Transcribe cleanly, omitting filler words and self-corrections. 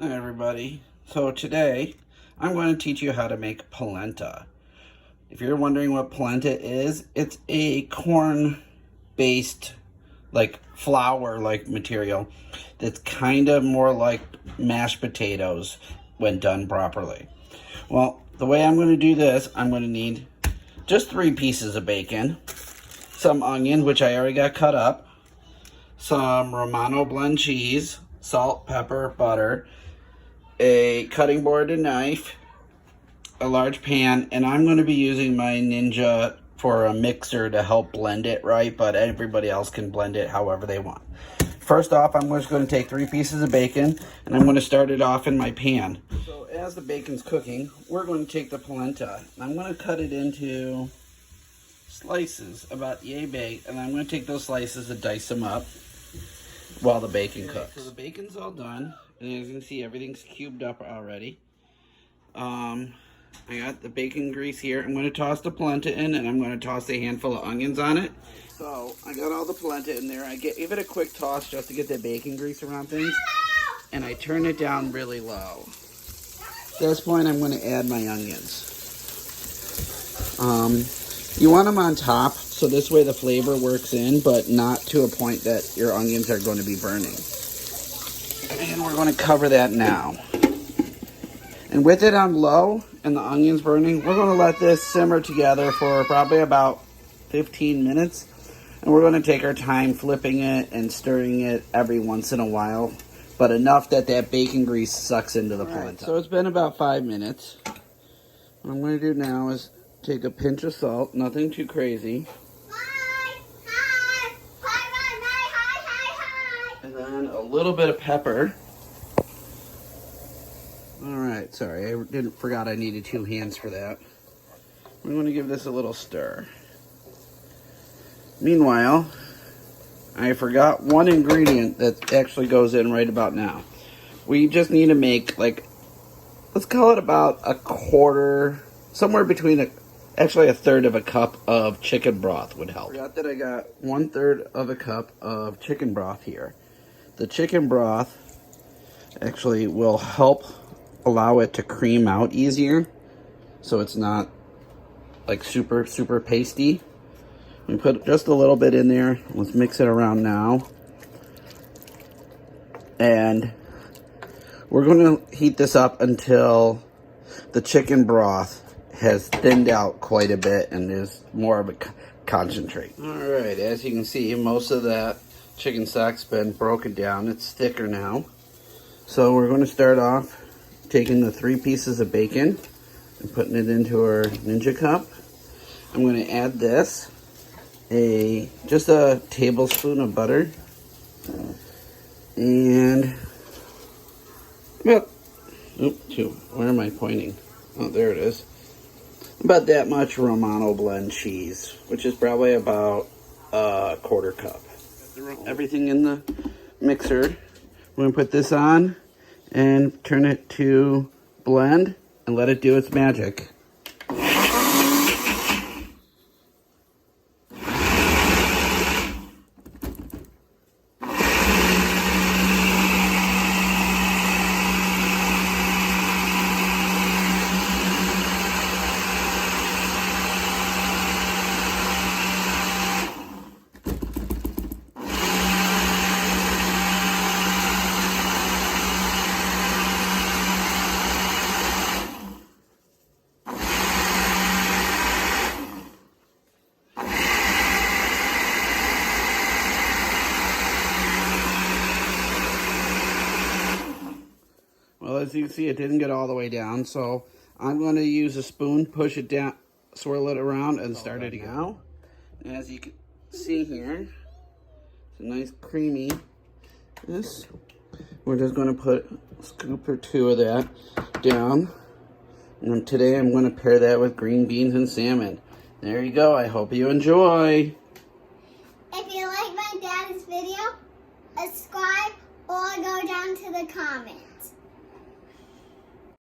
Hi everybody. So today I'm going to teach you how to make polenta. If you're wondering what polenta is, it's a corn based like flour like material that's kind of more like mashed potatoes when done properly. Well, the way I'm going to do this, I'm going to need just 3 pieces of bacon, some onion, which I already got cut up, some Romano blend cheese, salt, pepper, butter, a cutting board and knife, a large pan, and I'm going to be using my Ninja for a mixer to help blend it right, but everybody else can blend it however they want. First off, I'm just going to take 3 pieces of bacon, and I'm going to start it off in my pan. So as the bacon's cooking, we're going to take the polenta, and I'm going to cut it into slices about yay big, and I'm going to take those slices and dice them up while the bacon cooks. So the bacon's all done, and as you can see, everything's cubed up already. I got the bacon grease here. I'm going to toss the polenta in, and I'm going to toss a handful of onions on it. So I got all the polenta in there. I give it a quick toss just to get the bacon grease around things, and I turn it down really low. At this point, I'm going to add my onions. You want them on top, so this way the flavor works in, but not to a point that your onions are going to be burning. And we're going to cover that now. And with it on low and the onions burning, we're going to let this simmer together for probably about 15 minutes. And we're going to take our time flipping it and stirring it every once in a while, but enough that that bacon grease sucks into the polenta. Right, so it's been about 5 minutes. What I'm going to do now is take a pinch of salt, nothing too crazy. And then a little bit of pepper. Alright, sorry, I forgot I needed 2 hands for that. I'm going to give this a little stir. Meanwhile, I forgot one ingredient that actually goes in right about now. We just need to make, like, let's call it about a quarter, somewhere between actually a third of a cup of chicken broth would help. I forgot that I got 1/3 of a cup of chicken broth here. The chicken broth actually will help allow it to cream out easier, so it's not like super pasty. We put just a little bit in there. Let's mix it around now, and we're going to heat this up until the chicken broth has thinned out quite a bit and is more of a concentrate. Alright, as you can see, most of that chicken stock's been broken down. It's thicker now. So we're going to start off taking the 3 pieces of bacon and putting it into our Ninja cup. I'm going to add this, just a tablespoon of butter, and about, where am I pointing? Oh, there it is. About that much Romano blend cheese, which is probably about a 1/4 cup. Everything in the mixer. We're going to put this on and turn it to blend and let it do its magic. Well, as you can see, it didn't get all the way down, so I'm going to use a spoon, push it down, swirl it around, and start it now. And as you can see here, it's a nice creamy. We're just going to put a scoop or 2 of that down. And today I'm going to pair that with green beans and salmon. There you go. I hope you enjoy. If you like my dad's video, subscribe or go down to the comments.